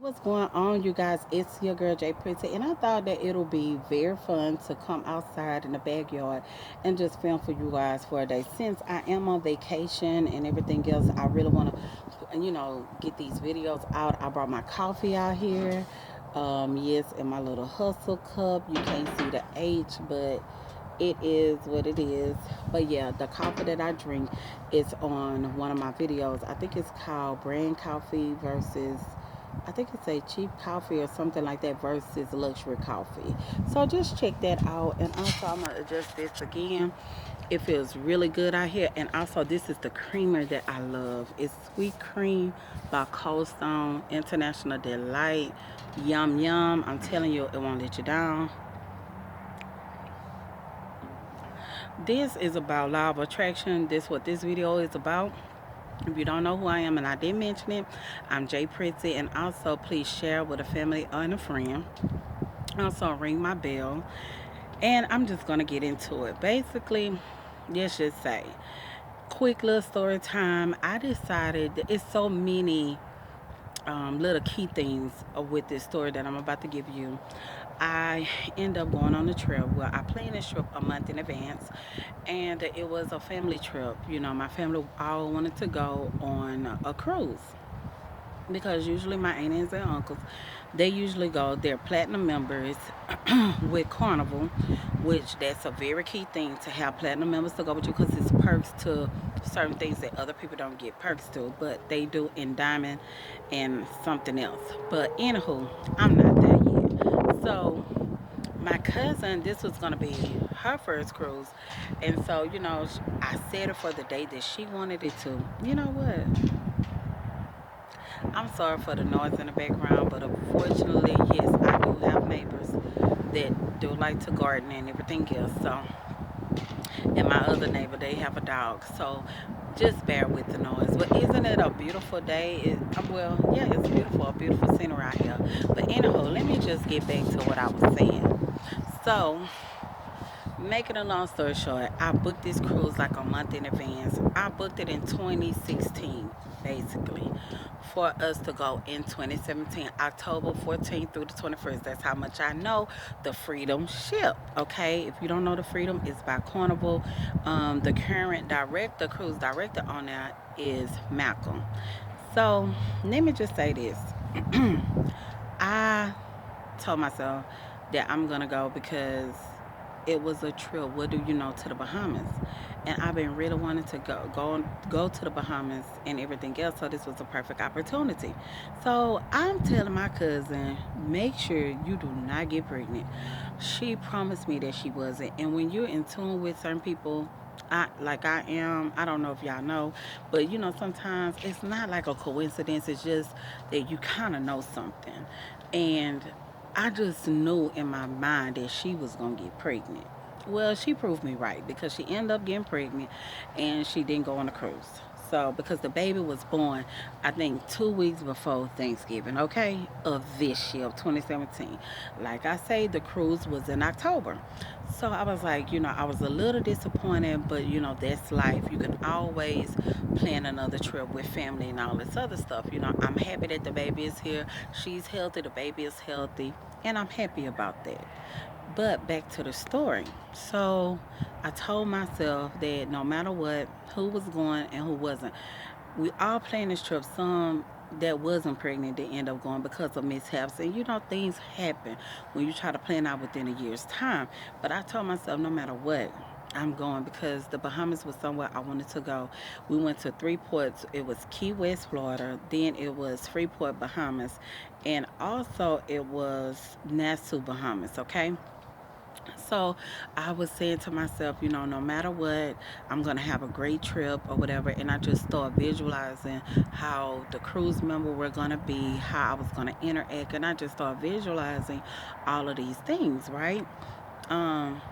What's going on, you guys? It's your girl Jay Pretty, and I thought that it'll be very fun to come outside in the backyard and just film for you guys for a day. Since I am on vacation and everything else, I really want to, get these videos out. I brought my coffee out here, yes, in my little hustle cup. You can't see the H, but it is what it is. But yeah, the coffee that I drink is on one of my videos. I think it's called Brand Coffee versus, I think it's a cheap coffee or something like that versus luxury coffee. So just check that out. And also, I'm gonna adjust this again. It feels really good out here. And also, this is the creamer that I love. It's Sweet Cream by Cold Stone International Delight. Yum yum. I'm telling you, it won't let you down. This is about law of attraction. This what this video is about. If you don't know who I am and I did mention it, I'm Jay Pretty, and also please share with a family and a friend. Also ring my bell, and I'm just gonna get into it. Basically, let's just say, quick little story time. I decided that it's so many little key things with this story that I'm about to give you. I end up going on a trip. Well, I planned this trip a month in advance, and it was a family trip. My family all wanted to go on a cruise because usually my aunts and uncles, they usually go. They're platinum members with Carnival, which that's a very key thing to have platinum members to go with you because it's perks to certain things that other people don't get perks to, but they do in diamond and something else. But anywho, I'm not there yet. So my cousin, this was gonna be her first cruise, and so I set it for the day that she wanted it to. You know what? I'm sorry for the noise in the background, but unfortunately, yes, I do have neighbors that do like to garden and everything else. So, and my other neighbor, they have a dog. So, just bear with the noise. But isn't it a beautiful day? Well, yeah, it's beautiful, a beautiful scenery out here. But anyhow, let me just get back to what I was saying. So, making a long story short, I booked this cruise like a month in advance. I booked it in 2016, basically, for us to go in 2017, October 14th through the 21st. That's how much I know the Freedom ship. Okay, if you don't know, the Freedom is by Carnival. The current director, cruise director on that is Malcolm. So let me just say this. I told myself that I'm gonna go because it was a trip. What do you know, to the Bahamas? And I've been really wanting to go to the Bahamas and everything else. So this was a perfect opportunity. So I'm telling my cousin, make sure you do not get pregnant. She promised me that she wasn't. And when you're in tune with certain people, I am. I don't know if y'all know, but sometimes it's not like a coincidence. It's just that you kind of know something, and I just knew in my mind that she was gonna get pregnant. Well, she proved me right because she ended up getting pregnant, and she didn't go on a cruise. So, because the baby was born, I think 2 weeks before Thanksgiving, okay, of this year, of 2017. Like I say, the cruise was in October. So I was like, I was a little disappointed, but that's life. You can always plan another trip with family and all this other stuff. I'm happy that the baby is here. She's healthy, the baby is healthy, and I'm happy about that. But back to the story. So I told myself that no matter what, who was going and who wasn't, we all planned this trip. Some that wasn't pregnant they end up going because of mishaps. And things happen when you try to plan out within a year's time. But I told myself no matter what, I'm going because the Bahamas was somewhere I wanted to go. We went to three ports. It was Key West, Florida. Then it was Freeport, Bahamas. And also it was Nassau, Bahamas. Okay. So I was saying to myself, no matter what, I'm going to have a great trip or whatever. And I just started visualizing how the cruise member were going to be, how I was going to interact. And I just started visualizing all of these things, right?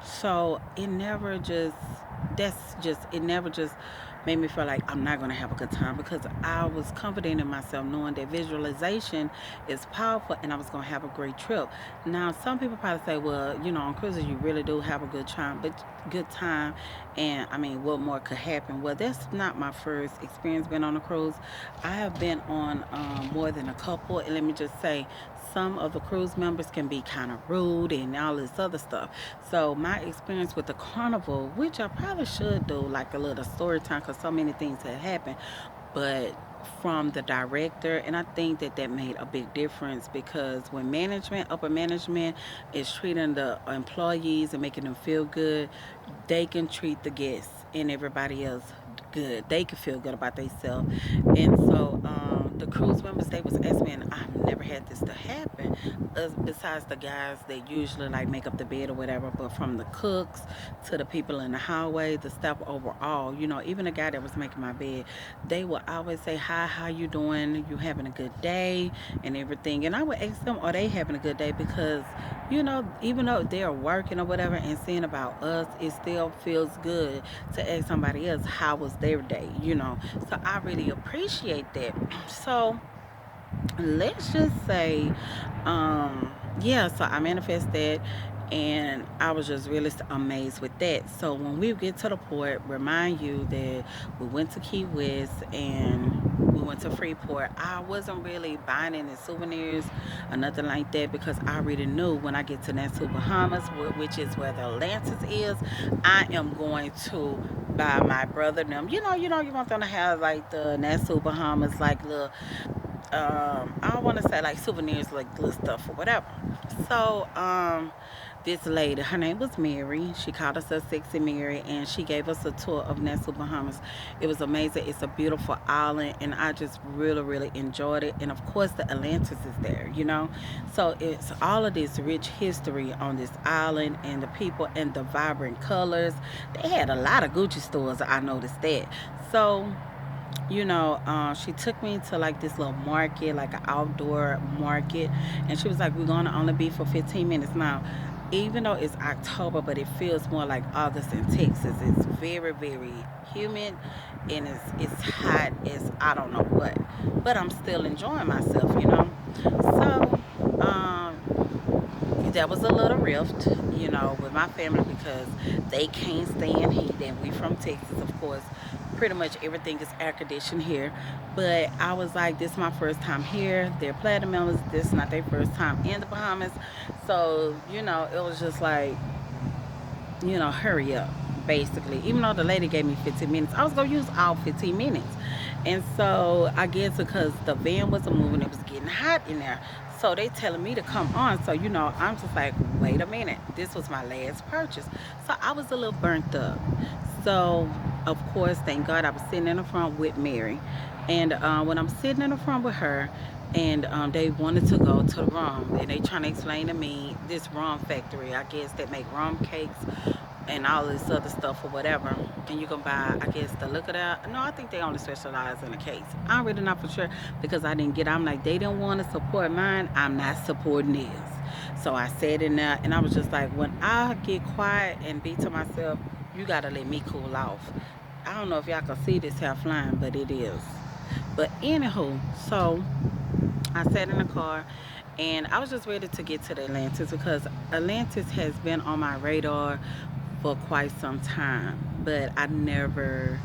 So it never just, it never just made me feel like I'm not going to have a good time, because I was confident in myself, knowing that visualization is powerful and I was going to have a great trip. Now, some people probably say, well, on cruises you really do have a good time, and I mean, what more could happen? Well, that's not my first experience being on a cruise. I have been on more than a couple, and let me just say, some of the cruise members can be kind of rude and all this other stuff. So my experience with the carnival, which I probably should do like a little story time, because so many things had happened, but from the director, and I think that that made a big difference, because when upper management is treating the employees and making them feel good, they can treat the guests and everybody else good. They can feel good about themselves. And so the cruise members, they was asking me, and I've never had this to happen, besides the guys that usually like make up the bed or whatever, but from the cooks to the people in the hallway, the staff overall, even the guy that was making my bed, they would always say, hi, how you doing? You having a good day? And everything. And I would ask them, are they having a good day? Because, even though they're working or whatever and seeing about us, it still feels good to ask somebody else how was their day. So I really appreciate that. So let's just say, yeah, so I manifested, and I was just really amazed with that. So when we get to the port, remind you that we went to Key West and we went to Freeport. I wasn't really buying any souvenirs or nothing like that, because I already knew when I get to Nassau, Bahamas, which is where the Atlantis is, I am going to buy my brother them. You want them to have like the Nassau, Bahamas, like little, I don't want to say like souvenirs, like little stuff or whatever. So this lady, her name was Mary. She called herself Sexy Mary, and she gave us a tour of Nassau, Bahamas. It was amazing. It's a beautiful island, and I just really, really enjoyed it. And of course, the Atlantis is there. So it's all of this rich history on this island, and the people and the vibrant colors. They had a lot of Gucci stores. I noticed that. So she took me to like this little market, like an outdoor market, and she was like, "We're gonna only be for 15 minutes." Now, even though it's October, but it feels more like August in Texas. It's very, very humid, and it's hot as I don't know what, but I'm still enjoying myself. So, that was a little rift, with my family, because they can't stand heat, and we from Texas, of course. Pretty much everything is air conditioned here, but I was like, this is my first time here. They're platinum members. This is not their first time in the Bahamas, so it was just like, hurry up, basically. Even though the lady gave me 15 minutes, I was gonna use all 15 minutes. And so I guess because the van wasn't moving, it was getting hot in there. So they telling me to come on. So I'm just like, wait a minute. This was my last purchase. So I was a little burnt up. So of course, thank God, I was sitting in the front with Mary. And when I'm sitting in the front with her, and they wanted to go to the rum, and they trying to explain to me this rum factory, I guess, that make rum cakes and all this other stuff or whatever. And you can buy, I guess, the look of that. No, I think they only specialize in the cakes. I'm really not for sure, because I didn't get. I'm like, they didn't want to support mine. I'm not supporting this. So I said in there, and I was just like, when I get quiet and be to myself, you gotta let me cool off. I don't know if y'all can see this hair flying, but it is. But anywho, so I sat in the car, and I was just ready to get to the Atlantis, because Atlantis has been on my radar for quite some time, but I never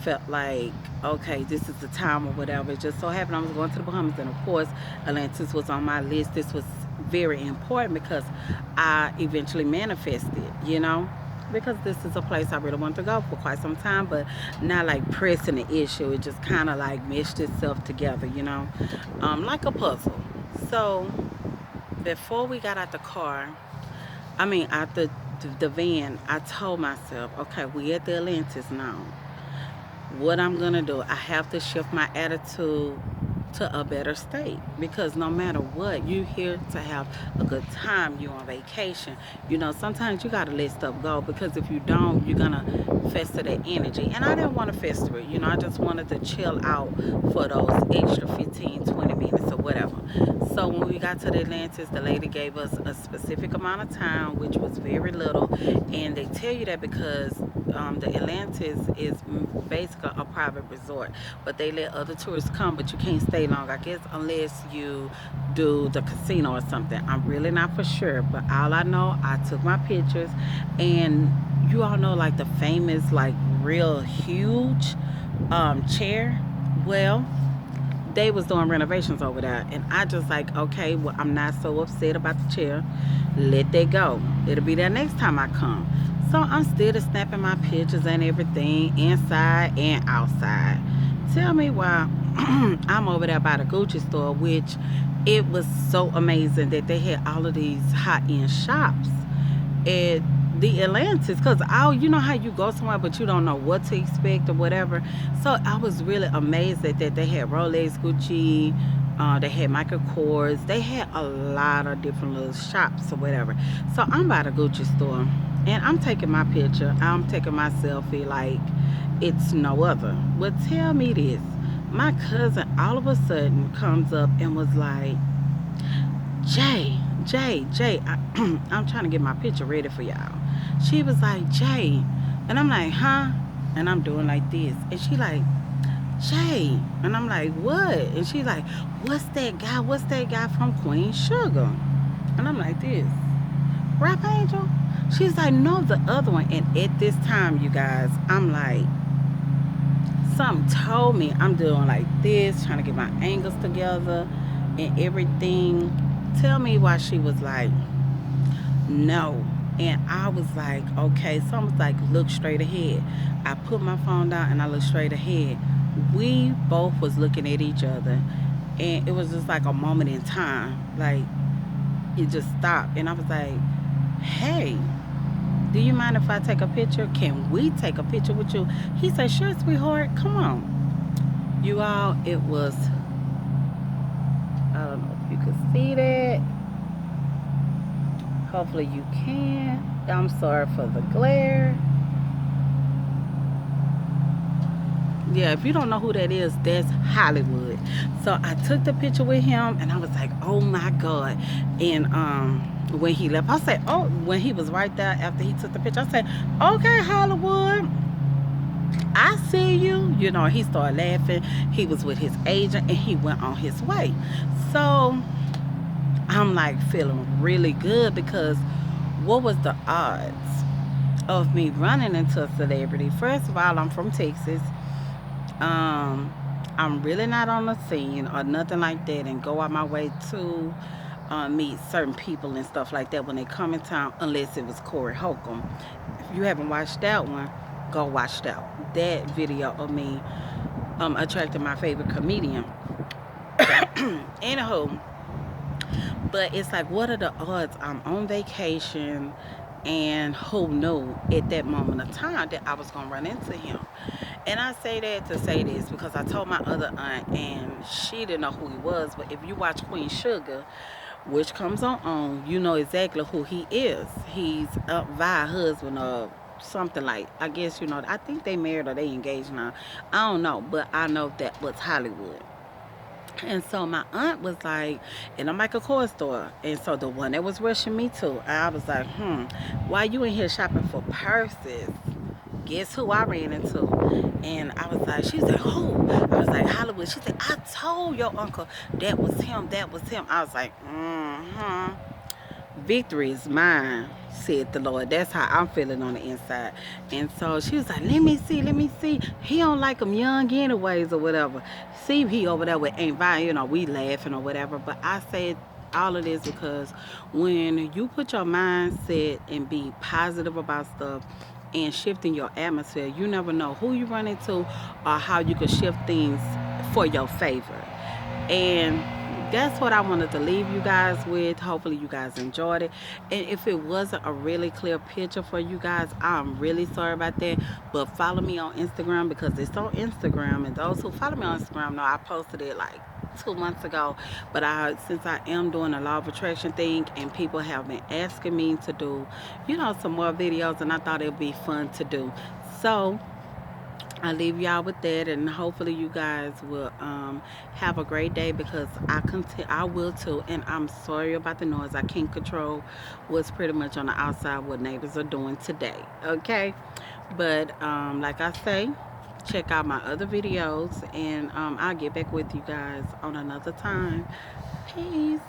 felt like, okay, this is the time or whatever. It just so happened I was going to the Bahamas, and of course, Atlantis was on my list. This was very important, because I eventually manifested, because this is a place I really want to go for quite some time, but not like pressing the issue. It just kind of like meshed itself together, like a puzzle. So before we got out the car, I mean, out the van, I told myself, okay, we at the Atlantis now. What I'm gonna do, I have to shift my attitude to a better state, because no matter what, you here to have a good time. You on vacation. Sometimes you gotta let stuff go, because if you don't, you're gonna fester that energy. And I didn't want to fester it. I just wanted to chill out for those extra 15, 20 minutes or whatever. So when we got to the Atlantis, the lady gave us a specific amount of time, which was very little. And they tell you that because the Atlantis is basically a private resort, but they let other tourists come, but you can't stay long, I guess, unless you do the casino or something. I'm really not for sure, but all I know, I took my pictures, and you all know like the famous, like real huge chair. Well, they was doing renovations over there, and I just like, okay, well, I'm not so upset about the chair. Let that go. It'll be there next time I come. So I'm still snapping my pictures and everything, inside and outside. Tell me why I'm over there by the Gucci store, which it was so amazing that they had all of these high-end shops at the Atlantis, because you know how you go somewhere but you don't know what to expect or whatever. So I was really amazed that they had Rolex, Gucci, they had Michael Kors, they had a lot of different little shops or whatever. So I'm by the Gucci store, and I'm taking my picture, I'm taking my selfie like it's no other. Well, tell me this, my cousin all of a sudden comes up and was like, Jay, I'm trying to get my picture ready for y'all. She was like, Jay. And I'm like, huh? And I'm doing like this. And she like, Jay. And I'm like, what? And she like, what's that guy? What's that guy from Queen Sugar? And I'm like this. Rap Angel? She's like, no, the other one. And at this time, you guys, I'm like, something told me I'm doing like this, trying to get my angles together and everything. Tell me why she was like, no. And I was like, okay. So I was like, look straight ahead. I put my phone down and I looked straight ahead. We both was looking at each other, and it was just like a moment in time. Like, it just stopped. And I was like, hey, do you mind if I take a picture? Can we take a picture with you? He said, sure, sweetheart, come on. You all, it was, I don't know if you can see that. Hopefully you can. I'm sorry for the glare. Yeah, if you don't know who that is, that's Hollywood. So I took the picture with him, and I was like, oh my God. And when he left, I said, oh, when he was right there after he took the picture, I said, okay, Hollywood, I see you. You know, he started laughing. He was with his agent, and he went on his way. So I'm like feeling really good, because what was the odds of me running into a celebrity? First of all, I'm from Texas. I'm really not on the scene or nothing like that, and go out my way to meet certain people and stuff like that when they come in town, unless it was Corey Holcomb. If you haven't watched that one, go watch that video of me attracting my favorite comedian. Anywho, but it's like, what are the odds? I'm on vacation, and who knew at that moment of time that I was going to run into him? And I say that to say this, because I told my other aunt, and she didn't know who he was. But if you watch Queen Sugar, which comes on, you know exactly who he is. He's Vi husband or something, like, I guess, you know, I think they married or they engaged now. I don't know, but I know that was Hollywood. And so my aunt was like, in a Michael Kors store. And so the one that was rushing me to, I was like, why you in here shopping for purses? Guess who I ran into? And I was like, she was like, who? I was like, Hollywood. She said, I told your uncle that was him, that was him. I was like, victory is mine, said the Lord. That's how I'm feeling on the inside. And so she was like, let me see. He don't like him young anyways or whatever. See, he over there with Aunt Vi, you know, we laughing or whatever. But I said all of this because when you put your mindset and be positive about stuff and shifting your atmosphere, you never know who you run into or how you can shift things for your favor. And that's what I wanted to leave you guys with. Hopefully you guys enjoyed it. And if it wasn't a really clear picture for you guys, I'm really sorry about that. But follow me on Instagram, because it's on Instagram. And those who follow me on Instagram know I posted it like 2 months ago. But since I am doing a law of attraction thing, and people have been asking me to do, you know, some more videos, and I thought it would be fun to do. So I leave y'all with that, and hopefully you guys will have a great day, because I will too. And I'm sorry about the noise. I can't control what's pretty much on the outside, what neighbors are doing today. Okay, But like I say, check out my other videos, and I'll get back with you guys on another time. Peace.